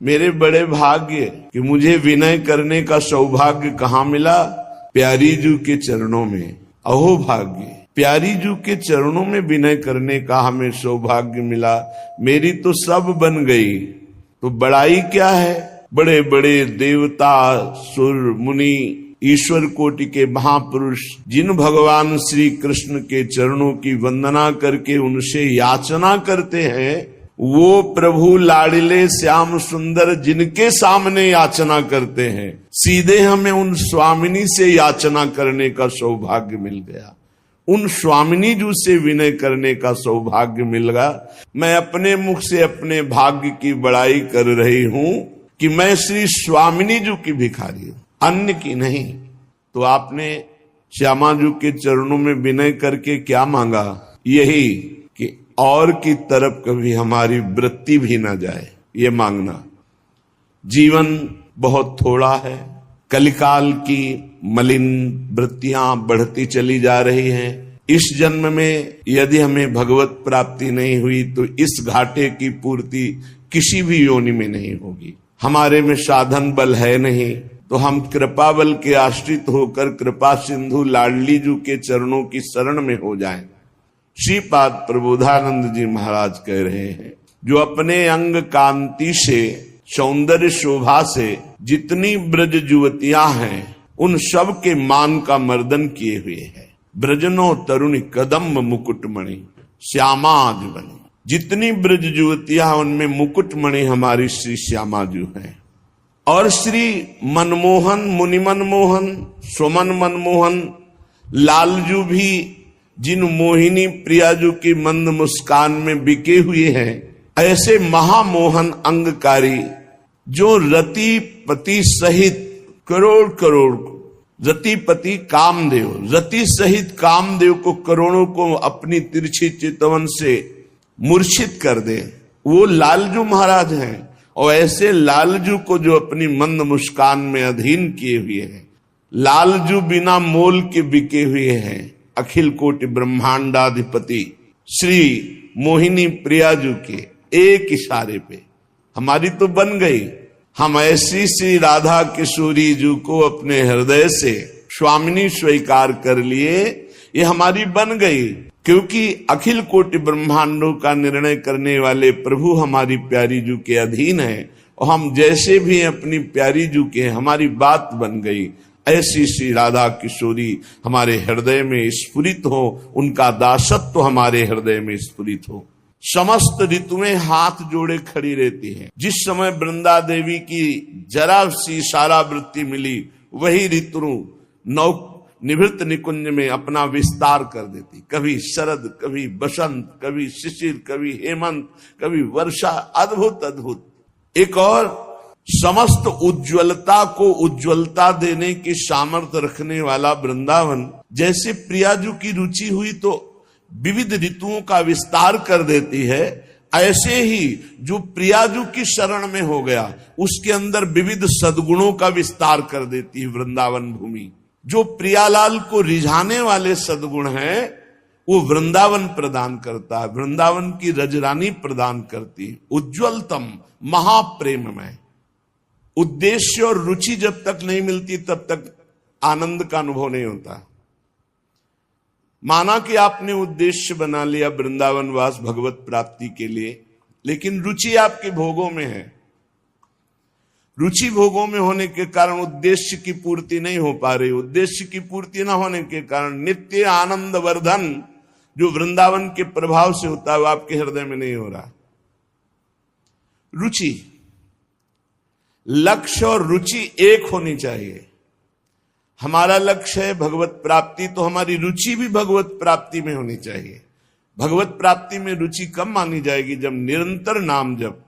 मेरे बड़े भाग्य कि मुझे विनय करने का सौभाग्य कहाँ मिला? प्यारी जू के चरणों में। अहो भाग्य, प्यारी जू के चरणों में विनय करने का हमें सौभाग्य मिला। मेरी तो सब बन गई, तो बड़ाई क्या है? बड़े बड़े देवता, सुर, मुनि, ईश्वर कोटि के महापुरुष जिन भगवान श्री कृष्ण के चरणों की वंदना करके उनसे याचना करते हैं, वो प्रभु लाडिले श्याम सुंदर जिनके सामने याचना करते हैं, सीधे हमें उन स्वामिनी से याचना करने का सौभाग्य मिल गया। उन स्वामिनी जू से विनय करने का सौभाग्य मिल गया। मैं अपने मुख से अपने भाग्य की बड़ाई कर रही हूं कि मैं श्री स्वामिनी जू की भिखारी हूं, अन्य की नहीं। तो आपने श्यामा जू के चरणों में विनय करके क्या मांगा? यही कि और की तरफ कभी हमारी वृत्ति भी ना जाए, ये मांगना। जीवन बहुत थोड़ा है, कलिकाल की मलिन वृत्तियां बढ़ती चली जा रही हैं। इस जन्म में यदि हमें भगवत प्राप्ति नहीं हुई तो इस घाटे की पूर्ति किसी भी योनि में नहीं होगी। हमारे में साधन बल है नहीं, तो हम कृपा बल के आश्रित होकर कृपा सिंधु लाडली जू के चरणों की शरण में हो जाएं। श्रीपाद प्रबोधानंद जी महाराज कह रहे हैं, जो अपने अंग कांति से, सौंदर्य शोभा से जितनी ब्रज युवतियां हैं, उन सब के मान का मर्दन किए हुए है। ब्रजनो तरुणी कदम्ब मुकुटमणि श्यामाज बनी। जितनी ब्रज युवतियां उनमें मुकुटमणि हमारी श्री श्यामा जू है। और श्री मनमोहन, मुनि मनमोहन, सुमन मनमोहन, लालजू भी जिन मोहिनी प्रियाजू की मंद मुस्कान में बिके हुए हैं, ऐसे महामोहन अंगकारी जो रतिपति सहित करोड़ करोड़, रतिपति कामदेव, रति सहित कामदेव को करोड़ों को अपनी तिरछी चितवन से मूर्छित कर दे, वो लालजू महाराज हैं। और ऐसे लालजू को जो अपनी मंद मुस्कान में अधीन किए हुए हैं, लालजू बिना मोल के बिके हुए हैं, अखिल कोटि ब्रह्मांडाधिपति श्री मोहिनी प्रियाजू के एक इशारे पे हमारी तो बन गई। हम ऐसी श्री राधा किशोरी जू को अपने हृदय से स्वामिनी स्वीकार कर लिए, ये हमारी बन गई। क्योंकि अखिल कोटि ब्रह्मांडों का निर्णय करने वाले प्रभु हमारी प्यारी जू के अधीन है, और हम जैसे भी अपनी प्यारी जू के, हमारी बात बन गई। ऐसी श्री राधा किशोरी हमारे हृदय में स्फुरित हो, उनका दासत्व हमारे हृदय में स्फुरित हो। समस्त ऋतुएं हाथ जोड़े खड़ी रहती हैं। जिस समय वृंदा देवी की जरा सी इशारा वृत्ति मिली, वही ऋतु नौ निवृत्त निकुंज में अपना विस्तार कर देती। कभी शरद, कभी बसंत, कभी शिशिर, कभी हेमंत, कभी वर्षा। अद्भुत अद्भुत। एक और समस्त उज्ज्वलता को उज्ज्वलता देने की सामर्थ्य रखने वाला वृंदावन, जैसे प्रियाजू की रुचि हुई तो विविध ऋतुओं का विस्तार कर देती है, ऐसे ही जो प्रियाजू की शरण में हो गया उसके अंदर विविध सद्गुणों का विस्तार कर देती है वृंदावन भूमि। जो प्रियालाल को रिझाने वाले सद्गुण हैं वो वृंदावन प्रदान करता है, वृंदावन की रजरानी प्रदान करती है। उज्ज्वलतम महाप्रेममय। उद्देश्य और रुचि जब तक नहीं मिलती तब तक आनंद का अनुभव नहीं होता। माना कि आपने उद्देश्य बना लिया वृंदावन वास भगवत प्राप्ति के लिए, लेकिन रुचि आपके भोगों में है। रुचि भोगों में होने के कारण उद्देश्य की पूर्ति नहीं हो पा रही। उद्देश्य की पूर्ति न होने के कारण नित्य आनंद वर्धन जो वृंदावन के प्रभाव से होता है वो आपके हृदय में नहीं हो रहा। रुचि, लक्ष्य और रुचि एक होनी चाहिए। हमारा लक्ष्य है भगवत प्राप्ति, तो हमारी रुचि भी भगवत प्राप्ति में होनी चाहिए। भगवत प्राप्ति में रुचि कब मानी जाएगी? जब निरंतर नाम जप,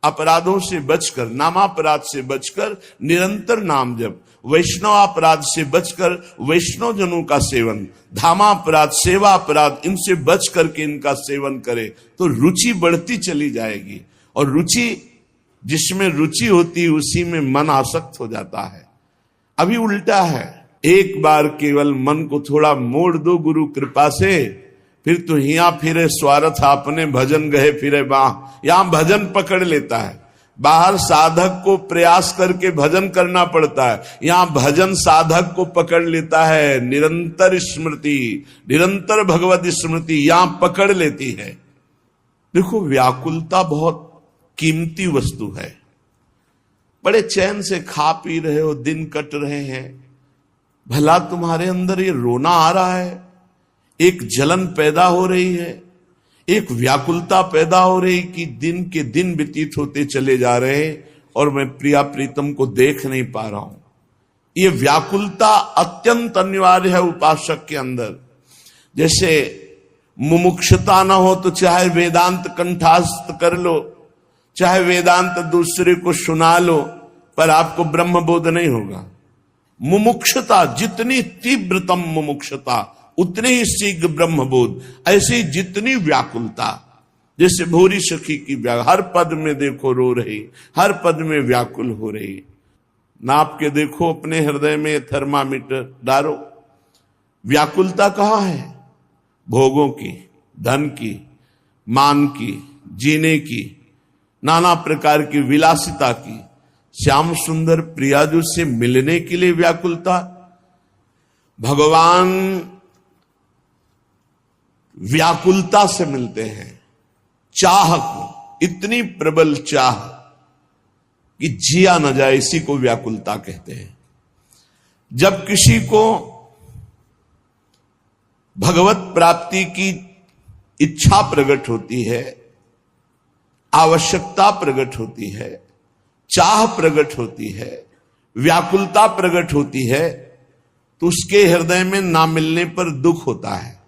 अपराधों से बचकर, नामापराध से बचकर निरंतर नाम जप, वैष्णव अपराध से बचकर वैष्णव जनों का सेवन, धामापराध, सेवा अपराध, इनसे बच करके इनका सेवन करे तो रुचि बढ़ती चली जाएगी। और रुचि, जिसमें रुचि होती है उसी में मन आसक्त हो जाता है। अभी उल्टा है, एक बार केवल मन को थोड़ा मोड़ दो गुरु कृपा से, फिर तो हिया फिरे स्वार्थ आपने भजन गए फिरे बाह। यहां भजन पकड़ लेता है, बाहर साधक को प्रयास करके भजन करना पड़ता है, यहां भजन साधक को पकड़ लेता है। निरंतर स्मृति, निरंतर भगवत स्मृति यहां पकड़ लेती है। देखो, व्याकुलता बहुत कीमती वस्तु है। बड़े चैन से खा पी रहे हो, दिन कट रहे हैं, भला तुम्हारे अंदर ये रोना आ रहा है, एक जलन पैदा हो रही है, एक व्याकुलता पैदा हो रही कि दिन के दिन व्यतीत होते चले जा रहे हैं और मैं प्रिया प्रीतम को देख नहीं पा रहा हूं। ये व्याकुलता अत्यंत अनिवार्य है उपासक के अंदर। जैसे मुमुक्षुता ना हो तो चाहे वेदांत कंठस्थ कर लो, चाहे वेदांत दूसरे को सुना लो, पर आपको ब्रह्म बोध नहीं होगा। मुमुक्षुता, जितनी तीव्रतम मुमुक्षुता उतने ही शीघ्र ब्रह्मबोध। ऐसी जितनी व्याकुलता, जैसे भूरी सखी की हर पद में देखो रो रही, हर पद में व्याकुल हो रही। नाप के देखो अपने हृदय में थर्मामीटर डालो, व्याकुलता कहाँ है? भोगों की, धन की, मान की, जीने की, नाना प्रकार की विलासिता की, श्याम सुंदर प्रियाजू से मिलने के लिए व्याकुलता। भगवान व्याकुलता से मिलते हैं, चाह को, इतनी प्रबल चाह कि जिया न जाए, इसी को व्याकुलता कहते हैं। जब किसी को भगवत प्राप्ति की इच्छा प्रकट होती है, आवश्यकता प्रकट होती है, चाह प्रकट होती है, व्याकुलता प्रकट होती है, तो उसके हृदय में ना मिलने पर दुख होता है।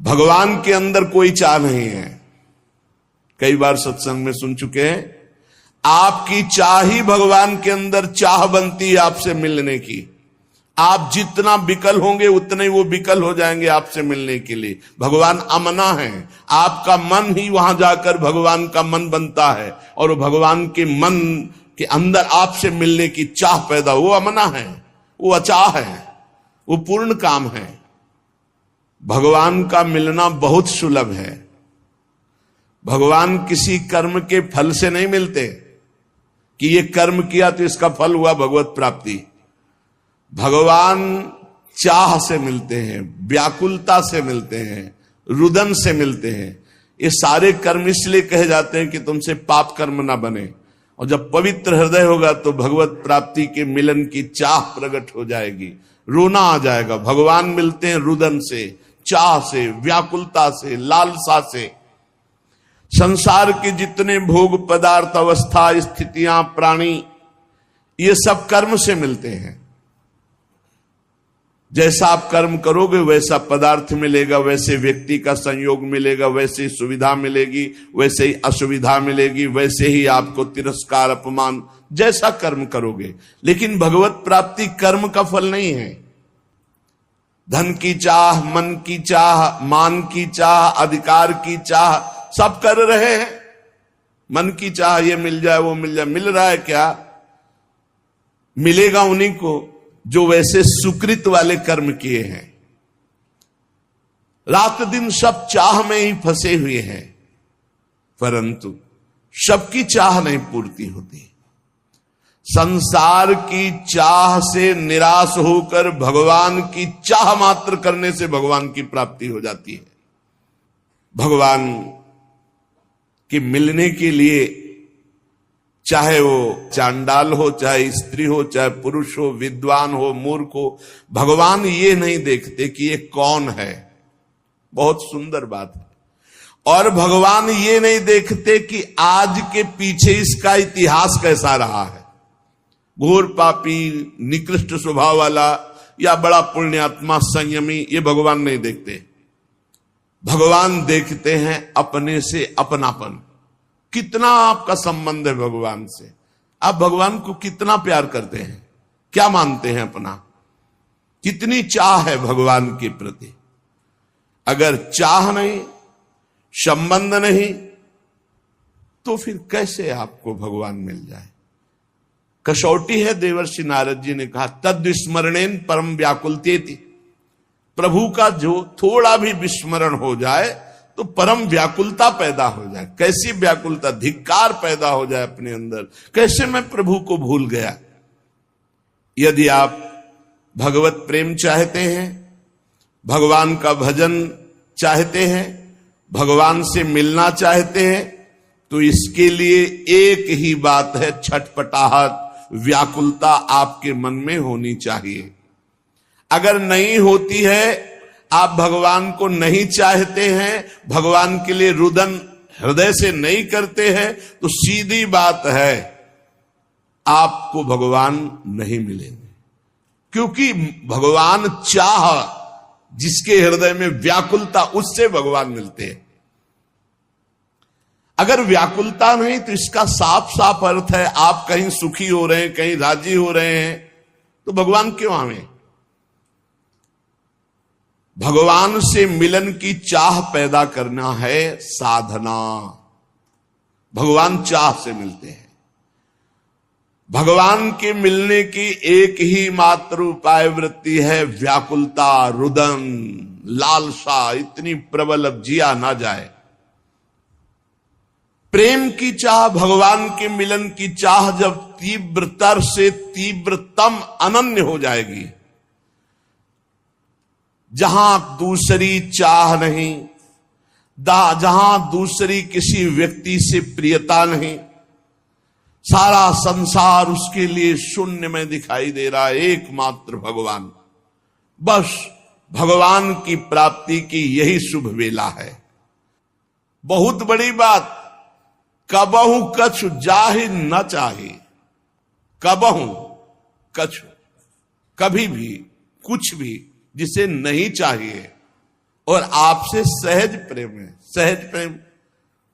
भगवान के अंदर कोई चाह नहीं है। कई बार सत्संग में सुन चुके हैं, आपकी चाह ही भगवान के अंदर चाह बनती है आपसे मिलने की। आप जितना विकल होंगे उतने वो विकल हो जाएंगे आपसे मिलने के लिए। भगवान अमना है, आपका मन ही वहां जाकर भगवान का मन बनता है और भगवान के मन के अंदर आपसे मिलने की चाह पैदा, वो अमना है, वो अचाह है, वो पूर्ण काम है। भगवान का मिलना बहुत सुलभ है। भगवान किसी कर्म के फल से नहीं मिलते कि ये कर्म किया तो इसका फल हुआ भगवत प्राप्ति। भगवान चाह से मिलते हैं, व्याकुलता से मिलते हैं, रुदन से मिलते हैं। ये सारे कर्म इसलिए कहे जाते हैं कि तुमसे पाप कर्म ना बने, और जब पवित्र हृदय होगा तो भगवत प्राप्ति के मिलन की चाह प्रकट हो जाएगी, रोना आ जाएगा। भगवान मिलते हैं रुदन से, चाह से, व्याकुलता से, लालसा से। संसार के जितने भोग पदार्थ, अवस्था, स्थितियां, प्राणी, ये सब कर्म से मिलते हैं। जैसा आप कर्म करोगे वैसा पदार्थ मिलेगा, वैसे व्यक्ति का संयोग मिलेगा, वैसे ही सुविधा मिलेगी, वैसे ही असुविधा मिलेगी, वैसे ही आपको तिरस्कार, अपमान, जैसा कर्म करोगे। लेकिन भगवत प्राप्ति कर्म का फल नहीं है। धन की चाह, मन की चाह, मान की चाह, अधिकार की चाह, सब कर रहे हैं। मन की चाह, ये मिल जाए, वो मिल जाए। मिल रहा है क्या? मिलेगा उन्हीं को जो वैसे सुकृत वाले कर्म किए हैं। रात दिन सब चाह में ही फंसे हुए हैं, परंतु सबकी चाह नहीं पूर्ति होती। संसार की चाह से निराश होकर भगवान की चाह मात्र करने से भगवान की प्राप्ति हो जाती है। भगवान के मिलने के लिए, चाहे वो चांडाल हो, चाहे स्त्री हो, चाहे पुरुष हो, विद्वान हो, मूर्ख हो, भगवान ये नहीं देखते कि ये कौन है। बहुत सुंदर बात है। और भगवान ये नहीं देखते कि आज के पीछे इसका इतिहास कैसा रहा है। घोर पापी, निकृष्ट स्वभाव वाला या बड़ा पुण्यात्मा, संयमी, ये भगवान नहीं देखते। भगवान देखते हैं अपने से अपनापन। कितना आपका संबंध है भगवान से, आप भगवान को कितना प्यार करते हैं, क्या मानते हैं अपना, कितनी चाह है भगवान के प्रति। अगर चाह नहीं, संबंध नहीं, तो फिर कैसे आपको भगवान मिल जाए। कसौटी है, देवर्षि नारद जी ने कहा, तद विस्मरणेन परम व्याकुलतेति। प्रभु का जो थोड़ा भी विस्मरण हो जाए तो परम व्याकुलता पैदा हो जाए। कैसी व्याकुलता, धिक्कार पैदा हो जाए अपने अंदर, कैसे मैं प्रभु को भूल गया। यदि आप भगवत प्रेम चाहते हैं, भगवान का भजन चाहते हैं, भगवान से मिलना चाहते हैं, तो इसके लिए एक ही बात है, छटपटाहट, व्याकुलता आपके मन में होनी चाहिए। अगर नहीं होती है, आप भगवान को नहीं चाहते हैं, भगवान के लिए रुदन हृदय से नहीं करते हैं, तो सीधी बात है आपको भगवान नहीं मिलेंगे। क्योंकि भगवान चाह, जिसके हृदय में व्याकुलता, उससे भगवान मिलते हैं। अगर व्याकुलता नहीं तो इसका साफ साफ अर्थ है आप कहीं सुखी हो रहे हैं, कहीं राजी हो रहे हैं, तो भगवान क्यों आवे। भगवान से मिलन की चाह पैदा करना है साधना। भगवान चाह से मिलते हैं। भगवान के मिलने की एक ही मात्र उपाय वृत्ति है व्याकुलता, रुदन, लालसा इतनी प्रबल अब जिया ना जाए। प्रेम की चाह, भगवान के मिलन की चाह जब तीव्रतर से तीव्रतम अनन्य हो जाएगी, जहां दूसरी चाह नहीं, जहां दूसरी किसी व्यक्ति से प्रियता नहीं, सारा संसार उसके लिए शून्य में दिखाई दे रहा है, एकमात्र भगवान। बस भगवान की प्राप्ति की यही शुभ वेला है। बहुत बड़ी बात, कबहु कछु जाहि न चाहे, कबहु कछु, कभी भी कुछ भी जिसे नहीं चाहिए और आपसे सहज प्रेम है। सहज प्रेम,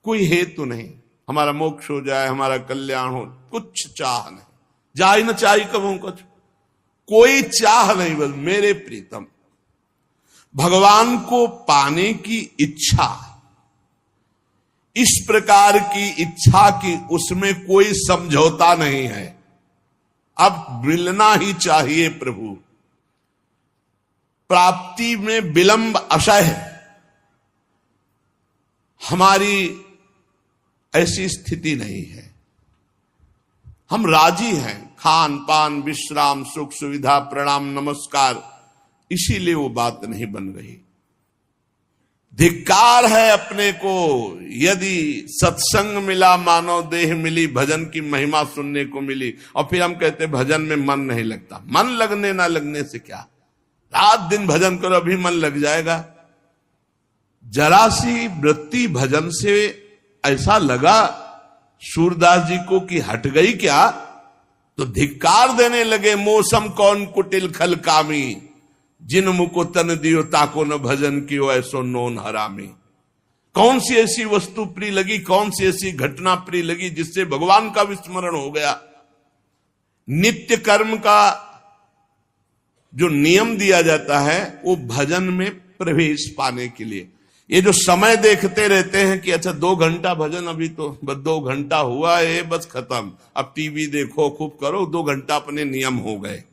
कोई हेतु नहीं, हमारा मोक्ष हो जाए, हमारा कल्याण हो, कुछ चाह नहीं, जाहि न चाहिए कबहु कछु, कोई चाह नहीं, बस मेरे प्रीतम। भगवान को पाने की इच्छा, इस प्रकार की इच्छा की उसमें कोई समझौता नहीं है। अब मिलना ही चाहिए प्रभु। प्राप्ति में विलंब असह्य, हमारी ऐसी स्थिति नहीं है। हम राजी हैं, खान पान विश्राम सुख सुविधा प्रणाम नमस्कार, इसीलिए वो बात नहीं बन रही। धिक्कार है अपने को, यदि सत्संग मिला मानव देह मिली, भजन की महिमा सुनने को मिली, और फिर हम कहते भजन में मन नहीं लगता। मन लगने ना लगने से क्या, रात दिन भजन करो अभी मन लग जाएगा। जरा सी वृत्ति भजन से ऐसा लगा सूरदास जी को कि हट गई क्या, तो धिक्कार देने लगे। मौसम कौन कुटिल खल कामी, जिन मुको तन दियो ताको न भजन कियो ऐसो नोन हरामी। कौन सी ऐसी वस्तु प्रिय लगी, कौन सी ऐसी घटना प्रिय लगी जिससे भगवान का विस्मरण हो गया। नित्य कर्म का जो नियम दिया जाता है वो भजन में प्रवेश पाने के लिए। ये जो समय देखते रहते हैं कि अच्छा 2 घंटा भजन, अभी तो बस 2 घंटा हुआ है, बस खत्म, अब टीवी देखो खूब करो, 2 घंटा अपने नियम हो गए,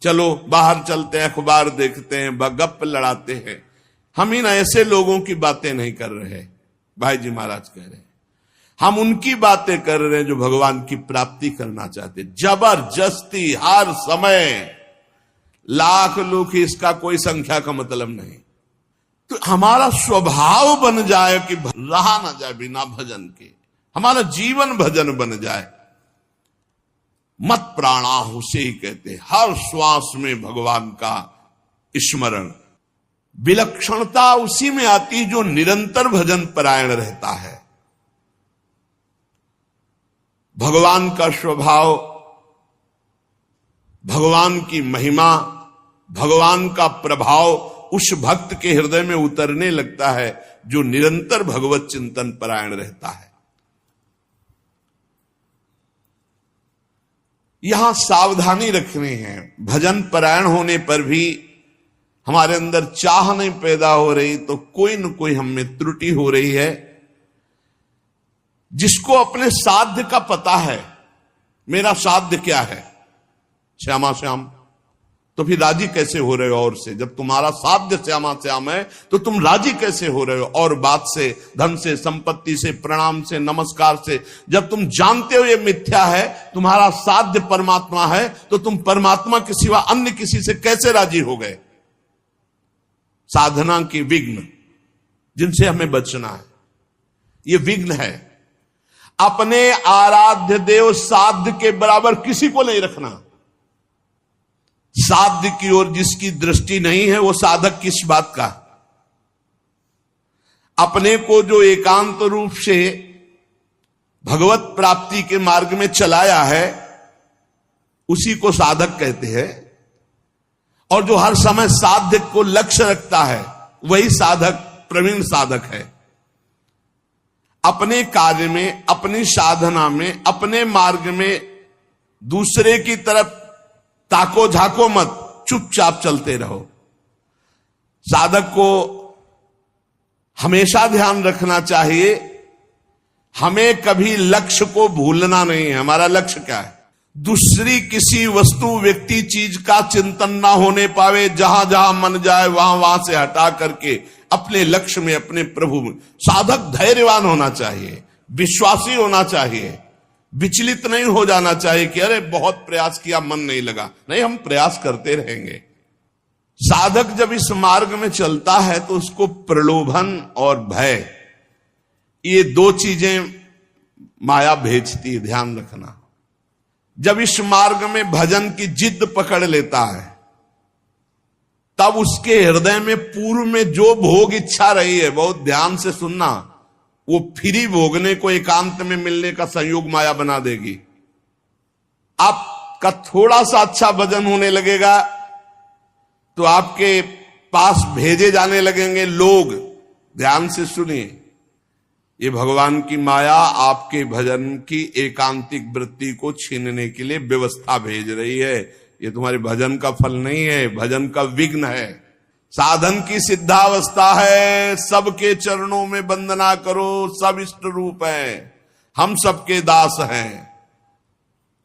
चलो बाहर चलते हैं, अखबार देखते हैं, गप लड़ाते हैं। हम इन ऐसे लोगों की बातें नहीं कर रहे, भाई जी महाराज कह रहे हैं, हम उनकी बातें कर रहे हैं जो भगवान की प्राप्ति करना चाहते। जबरदस्ती हर समय लाख लोग, इसका कोई संख्या का मतलब नहीं। तो हमारा स्वभाव बन जाए कि रहा ना जाए बिना भजन के, हमारा जीवन भजन बन जाए। मत प्राणाहु से ही कहते हैं, हर श्वास में भगवान का स्मरण। विलक्षणता उसी में आती जो निरंतर भजन परायण रहता है। भगवान का स्वभाव, भगवान की महिमा, भगवान का प्रभाव उस भक्त के हृदय में उतरने लगता है जो निरंतर भगवत चिंतन परायण रहता है। यहां सावधानी रखनी है। भजन परायण होने पर भी हमारे अंदर चाह नहीं पैदा हो रही तो कोई न कोई हम में त्रुटि हो रही है। जिसको अपने साध्य का पता है, मेरा साध्य क्या है, श्यामा श्याम, तो फिर राजी कैसे हो रहे हो और से? जब तुम्हारा साध्य श्यामा श्याम है तो तुम राजी कैसे हो रहे हो और बात से, धन से, संपत्ति से, प्रणाम से, नमस्कार से? जब तुम जानते हो ये मिथ्या है, तुम्हारा साध्य परमात्मा है, तो तुम परमात्मा के सिवा अन्य किसी से कैसे राजी हो गए? साधना के विघ्न जिनसे हमें बचना है, ये विघ्न है। अपने आराध्य देव साध्य के बराबर किसी को नहीं रखना। साध्य की ओर जिसकी दृष्टि नहीं है वो साधक किस बात का? अपने को जो एकांत रूप से भगवत प्राप्ति के मार्ग में चलाया है उसी को साधक कहते हैं, और जो हर समय साध्य को लक्ष्य रखता है वही साधक, प्रवीण साधक है। अपने कार्य में, अपनी साधना में, अपने मार्ग में दूसरे की तरफ ताको झाको मत, चुपचाप चलते रहो। साधक को हमेशा ध्यान रखना चाहिए, हमें कभी लक्ष्य को भूलना नहीं है। हमारा लक्ष्य क्या है? दूसरी किसी वस्तु, व्यक्ति, चीज का चिंतन ना होने पावे। जहां जहां मन जाए वहां वहां से हटा करके अपने लक्ष्य में, अपने प्रभु में। साधक धैर्यवान होना चाहिए, विश्वासी होना चाहिए, विचलित नहीं हो जाना चाहिए कि अरे बहुत प्रयास किया, मन नहीं लगा। नहीं, हम प्रयास करते रहेंगे। साधक जब इस मार्ग में चलता है तो उसको प्रलोभन और भय, ये दो चीजें माया भेजती है, ध्यान रखना। जब इस मार्ग में भजन की जिद पकड़ लेता है तब उसके हृदय में पूर्व में जो भोग इच्छा रही है, बहुत ध्यान से सुनना, वो फ्री भोगने को एकांत में मिलने का संयोग माया बना देगी। आपका थोड़ा सा अच्छा भजन होने लगेगा तो आपके पास भेजे जाने लगेंगे लोग। ध्यान से सुनिए, ये भगवान की माया आपके भजन की एकांतिक वृत्ति को छीनने के लिए व्यवस्था भेज रही है। ये तुम्हारे भजन का फल नहीं है, भजन का विघ्न है। साधन की सिद्धावस्था है, सबके चरणों में वंदना करो, सब इष्ट रूप है, हम सबके दास हैं।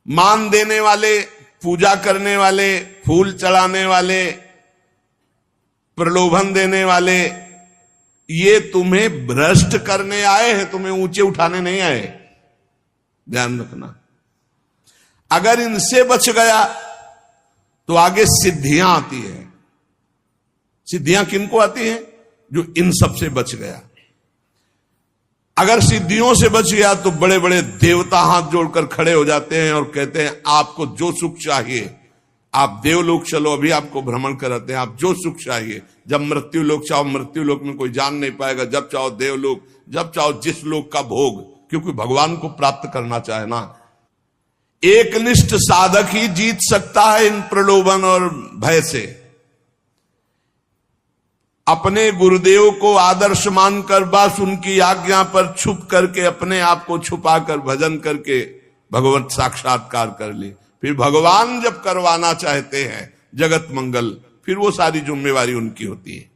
मान देने वाले, पूजा करने वाले, फूल चढ़ाने वाले, प्रलोभन देने वाले, ये तुम्हें भ्रष्ट करने आए हैं, तुम्हें ऊंचे उठाने नहीं आए। ध्यान रखना, अगर इनसे बच गया तो आगे सिद्धियां आती है। सिद्धियां किनको आती हैं? जो इन सब से बच गया। अगर सिद्धियों से बच गया तो बड़े बड़े देवता हाथ जोड़कर खड़े हो जाते हैं और कहते हैं आपको जो सुख चाहिए, आप देवलोक चलो, अभी आपको भ्रमण कराते हैं, आप जो सुख चाहिए। जब मृत्यु लोक चाहो, मृत्यु लोक में कोई जान नहीं पाएगा। जब चाहो देवलोक, जब चाहो जिस लोक का भोग, क्योंकि भगवान को प्राप्त करना चाहे ना। एकनिष्ठ साधक ही जीत सकता है इन प्रलोभन और भय से। अपने गुरुदेव को आदर्श मानकर बस उनकी आज्ञा पर छुप करके, अपने आप को छुपाकर भजन करके भगवत साक्षात्कार कर ले। फिर भगवान जब करवाना चाहते हैं जगत मंगल, फिर वो सारी जिम्मेवारी उनकी होती है।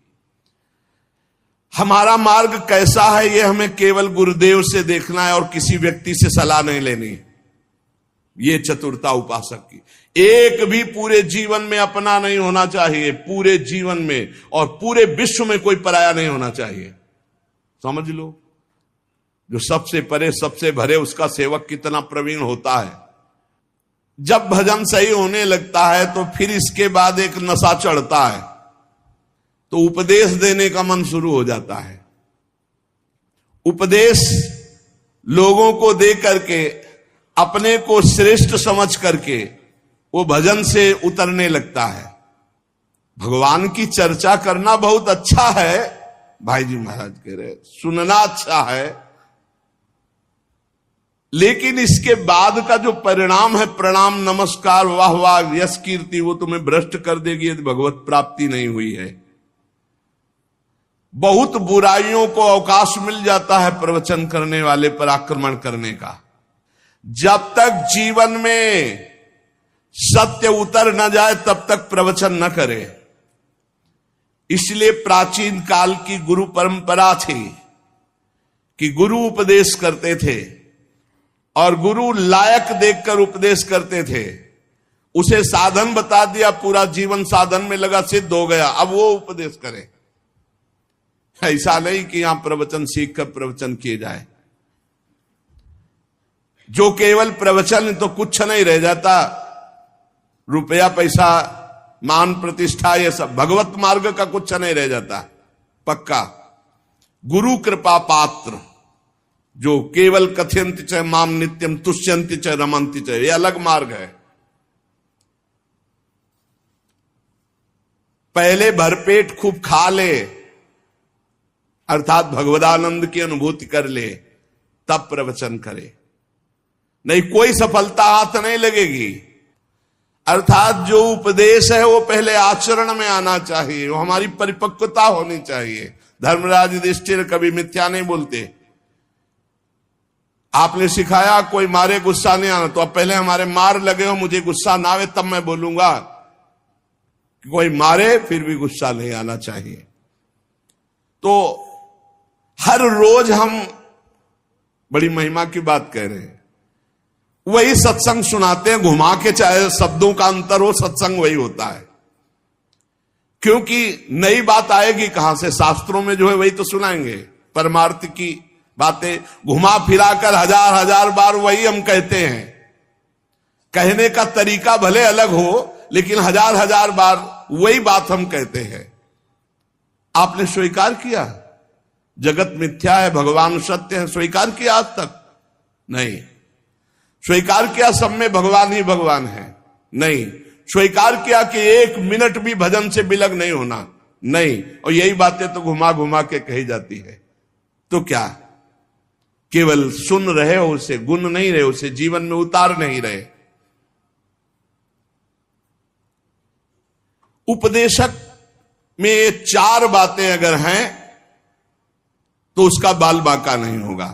हमारा मार्ग कैसा है ये हमें केवल गुरुदेव से देखना है और किसी व्यक्ति से सलाह नहीं लेनी। ये चतुरता उपासक की। एक भी पूरे जीवन में अपना नहीं होना चाहिए, पूरे जीवन में और पूरे विश्व में कोई पराया नहीं होना चाहिए। समझ लो, जो सबसे परे सबसे भरे उसका सेवक कितना प्रवीण होता है। जब भजन सही होने लगता है तो फिर इसके बाद एक नशा चढ़ता है, तो उपदेश देने का मन शुरू हो जाता है। उपदेश लोगों को दे करके, अपने को श्रेष्ठ समझ करके वो भजन से उतरने लगता है। भगवान की चर्चा करना बहुत अच्छा है, भाई जी महाराज कह रहे, सुनना अच्छा है, लेकिन इसके बाद का जो परिणाम है, प्रणाम, नमस्कार, वाह वाह, यश कीर्ति, वो तुम्हें भ्रष्ट कर देगी यदि भगवत प्राप्ति नहीं हुई है। बहुत बुराइयों को अवकाश मिल जाता है प्रवचन करने वाले पर आक्रमण करने का। जब तक जीवन में सत्य उतर न जाए तब तक प्रवचन न करे। इसलिए प्राचीन काल की गुरु परंपरा थी कि गुरु उपदेश करते थे और गुरु लायक देखकर उपदेश करते थे। उसे साधन बता दिया, पूरा जीवन साधन में लगा, सिद्ध हो गया, अब वो उपदेश करे। ऐसा नहीं कि यहां प्रवचन सीख कर प्रवचन किए जाए। जो केवल प्रवचन तो कुछ नहीं रह जाता, रुपया पैसा मान प्रतिष्ठा ये सब, भगवत मार्ग का कुछ नहीं रह जाता पक्का। गुरु कृपा पात्र जो केवल कथयंति च माम नित्यम तुष्यंति च रमंति च, ये अलग मार्ग है। पहले भरपेट खूब खा ले, अर्थात भगवदानंद की अनुभूति कर ले, तब प्रवचन करे, नहीं कोई सफलता हाथ नहीं लगेगी। अर्थात जो उपदेश है वो पहले आचरण में आना चाहिए, वो हमारी परिपक्वता होनी चाहिए। धर्मराज युधिष्ठिर कभी मिथ्या नहीं बोलते। आपने सिखाया कोई मारे गुस्सा नहीं आना, तो अब पहले हमारे मार लगे हो, मुझे गुस्सा ना आवे तब मैं बोलूंगा। कोई मारे फिर भी गुस्सा नहीं आना चाहिए। तो हर रोज हम बड़ी महिमा की बात कह रहे हैं, वही सत्संग सुनाते हैं घुमा के, चाहे शब्दों का अंतर हो, सत्संग वही होता है। क्योंकि नई बात आएगी कहां से, शास्त्रों में जो है वही तो सुनाएंगे, परमार्थ की बातें घुमा फिरा कर हजार हजार बार वही हम कहते हैं। कहने का तरीका भले अलग हो, लेकिन हजार हजार बार वही बात हम कहते हैं। आपने स्वीकार किया जगत मिथ्या है, भगवान सत्य है, स्वीकार किया आज तक? नहीं। स्वीकार किया सब में भगवान ही भगवान है? नहीं। स्वीकार किया कि एक मिनट भी भजन से बिलग नहीं होना? नहीं। और यही बातें तो घुमा घुमा के कही जाती है। तो क्या केवल सुन रहे हो, उसे गुण नहीं रहे, उसे जीवन में उतार नहीं रहे? उपदेशक में ये चार बातें अगर हैं तो उसका बाल बांका नहीं होगा।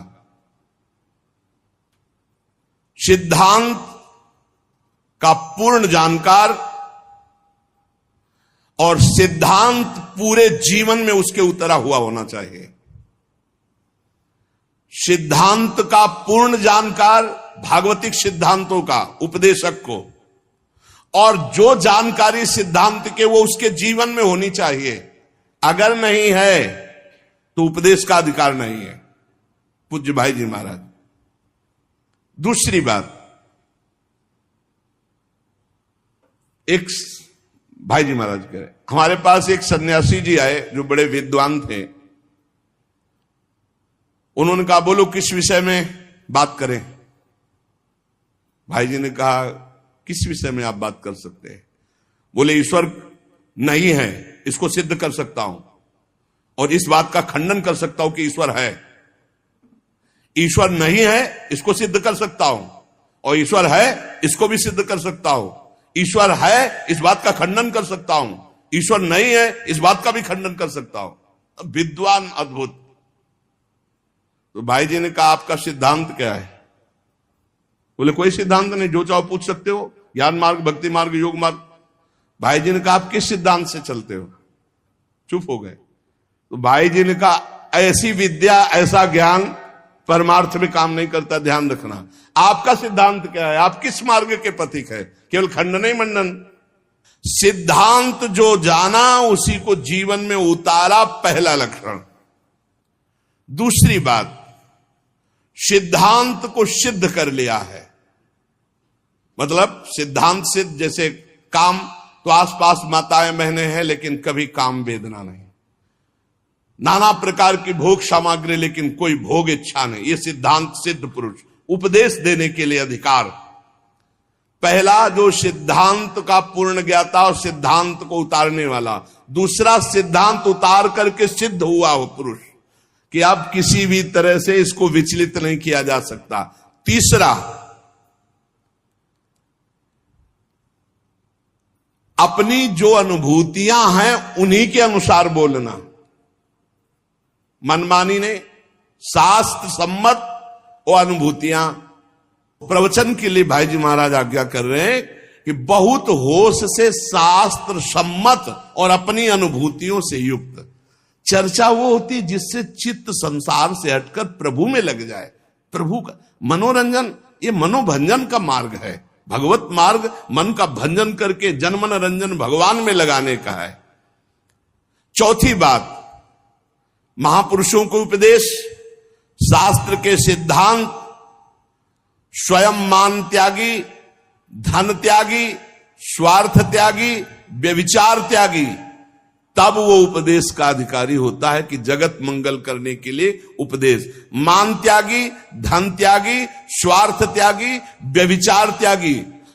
सिद्धांत का पूर्ण जानकार और सिद्धांत पूरे जीवन में उसके उतरा हुआ होना चाहिए। सिद्धांत का पूर्ण जानकार, भागवतिक सिद्धांतों का उपदेशक को, और जो जानकारी सिद्धांत के वो उसके जीवन में होनी चाहिए। अगर नहीं है तो उपदेश का अधिकार नहीं है। पूज्य भाई जी महाराज। दूसरी बात, एक भाई जी महाराज कह रहे, हमारे पास एक सन्यासी जी आए जो बड़े विद्वान थे। उन्होंने कहा बोलो किस विषय में बात करें। भाई जी ने कहा किस विषय में आप बात कर सकते हैं? बोले ईश्वर नहीं है, इसको सिद्ध कर सकता हूं, और इस बात का खंडन कर सकता हूं कि ईश्वर है। ईश्वर नहीं है इसको सिद्ध कर सकता हूं, और ईश्वर है इसको भी सिद्ध कर सकता हूं। ईश्वर है इस बात का खंडन कर सकता हूं, ईश्वर नहीं है इस बात का भी खंडन कर सकता हूं। विद्वान अद्भुत। तो भाई जी ने कहा आपका सिद्धांत क्या है? बोले कोई सिद्धांत नहीं, जो चाहो पूछ सकते हो, ज्ञान मार्ग, भक्ति मार्ग, योग मार्ग। भाई जी ने कहा आप किस सिद्धांत से चलते हो? चुप हो गए। तो भाई जी ने कहा ऐसी विद्या, ऐसा ज्ञान परमार्थ में काम नहीं करता, ध्यान रखना। आपका सिद्धांत क्या है? आप किस मार्ग के पथिक है? केवल खंडन ही मंडन। सिद्धांत जो जाना उसी को जीवन में उतारा, पहला लक्षण। दूसरी बात, सिद्धांत को सिद्ध कर लिया है। मतलब सिद्धांत सिद्ध, जैसे काम तो आसपास माताएं बहनें हैं लेकिन कभी काम वेदना नहीं, नाना प्रकार की भोग सामग्री लेकिन कोई भोग इच्छा नहीं, ये सिद्धांत सिद्ध पुरुष। उपदेश देने के लिए अधिकार। पहला जो सिद्धांत का पूर्ण ज्ञाता और सिद्धांत को उतारने वाला। दूसरा सिद्धांत उतार करके सिद्ध हुआ वो पुरुष कि अब किसी भी तरह से इसको विचलित नहीं किया जा सकता। तीसरा, अपनी जो अनुभूतियां हैं उन्हीं के अनुसार बोलना, मनमानी नहीं, शास्त्र सम्मत वो अनुभूतियां। प्रवचन के लिए भाई जी महाराज आज्ञा कर रहे हैं कि बहुत होश से शास्त्र सम्मत और अपनी अनुभूतियों से युक्त चर्चा वो होती है जिससे चित्त संसार से हटकर प्रभु में लग जाए। प्रभु का मनोरंजन, ये मनोभंजन का मार्ग है। भगवत मार्ग मन का भंजन करके जनमन रंजन भगवान में लगाने का है। चौथी बात, महापुरुषों को उपदेश, शास्त्र के सिद्धांत, स्वयं मान त्यागी, धन त्यागी, स्वार्थ त्यागी, व्यभिचार त्यागी, तब वो उपदेश का अधिकारी होता है कि जगत मंगल करने के लिए उपदेश। मान त्यागी, धन त्यागी, स्वार्थ त्यागी, व्यभिचार त्यागी,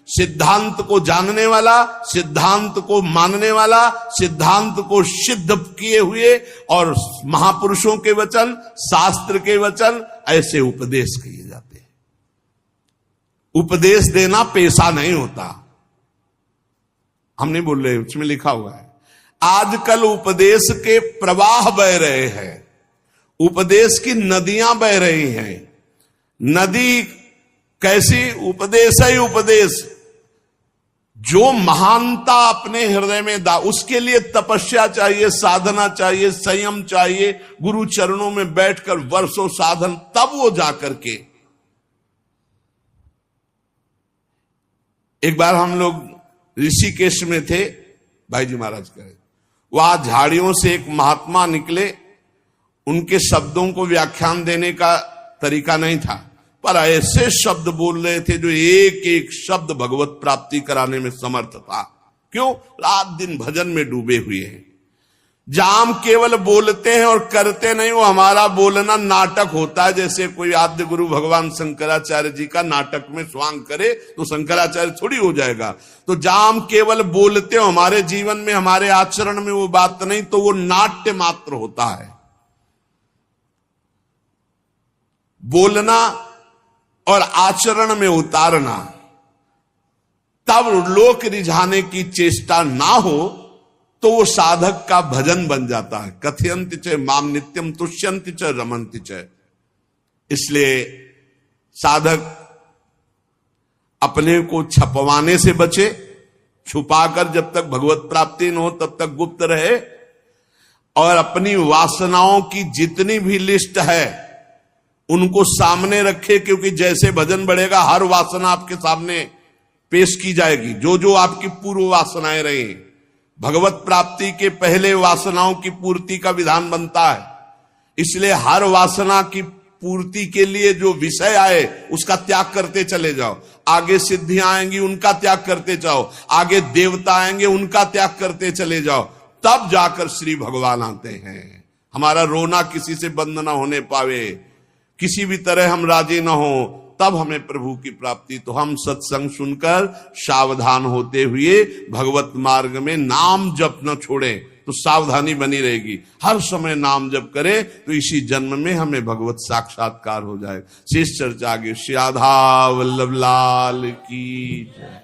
सिद्धांत को जानने वाला, सिद्धांत को मानने वाला, सिद्धांत को सिद्ध किए हुए और महापुरुषों के वचन, शास्त्र के वचन, ऐसे उपदेश किए जाते हैं। उपदेश देना पेशा नहीं होता, हम नहीं बोल रहे, उसमें लिखा हुआ है। आजकल उपदेश के प्रवाह बह रहे हैं, उपदेश की नदियां बह रही हैं। नदी कैसी? उपदेश ही उपदेश। जो महानता अपने हृदय में उसके लिए तपस्या चाहिए, साधना चाहिए, संयम चाहिए, गुरु चरणों में बैठकर वर्षों साधन, तब वो जाकर के। एक बार हम लोग ऋषिकेश में थे, भाई जी महाराज कहे, वहां झाड़ियों से एक महात्मा निकले। उनके शब्दों को व्याख्यान देने का तरीका नहीं था, पर ऐसे शब्द बोल रहे थे जो एक एक शब्द भगवत प्राप्ति कराने में समर्थ था। क्यों? रात दिन भजन में डूबे हुए हैं। जहां हम केवल बोलते हैं और करते नहीं, वो हमारा बोलना नाटक होता है। जैसे कोई आद्य गुरु भगवान शंकराचार्य जी का नाटक में स्वांग करे तो शंकराचार्य थोड़ी हो जाएगा। तो जहां हम केवल बोलते हो, हमारे जीवन में, हमारे आचरण में वो बात नहीं, तो वो नाट्य मात्र होता है। बोलना और आचरण में उतारना, तब लोक रिझाने की चेष्टा ना हो तो वो साधक का भजन बन जाता है। कथयन्ति च माम नित्यम तुष्यन्ति च रमन्ति च। इसलिए साधक अपने को छपवाने से बचे, छुपाकर जब तक भगवत प्राप्ति न हो तब तक गुप्त रहे, और अपनी वासनाओं की जितनी भी लिस्ट है उनको सामने रखे, क्योंकि जैसे भजन बढ़ेगा हर वासना आपके सामने पेश की जाएगी। जो जो आपकी पूर्व वासनाएं रही, भगवत प्राप्ति के पहले वासनाओं की पूर्ति का विधान बनता है। इसलिए हर वासना की पूर्ति के लिए जो विषय आए उसका त्याग करते चले जाओ। आगे सिद्धियां आएंगी, उनका त्याग करते जाओ। आगे देवता आएंगे, उनका त्याग करते चले जाओ। तब जाकर श्री भगवान आते हैं। हमारा रोना किसी से बंद ना होने पावे, किसी भी तरह हम राजी ना हो, तब हमें प्रभु की प्राप्ति। तो हम सत्संग सुनकर सावधान होते हुए भगवत मार्ग में नाम जप न छोड़ें, तो सावधानी बनी रहेगी। हर समय नाम जप करें तो इसी जन्म में हमें भगवत साक्षात्कार हो जाए। शेष चर्चा आगे। श्री राधा वल्लभ लाल की जय।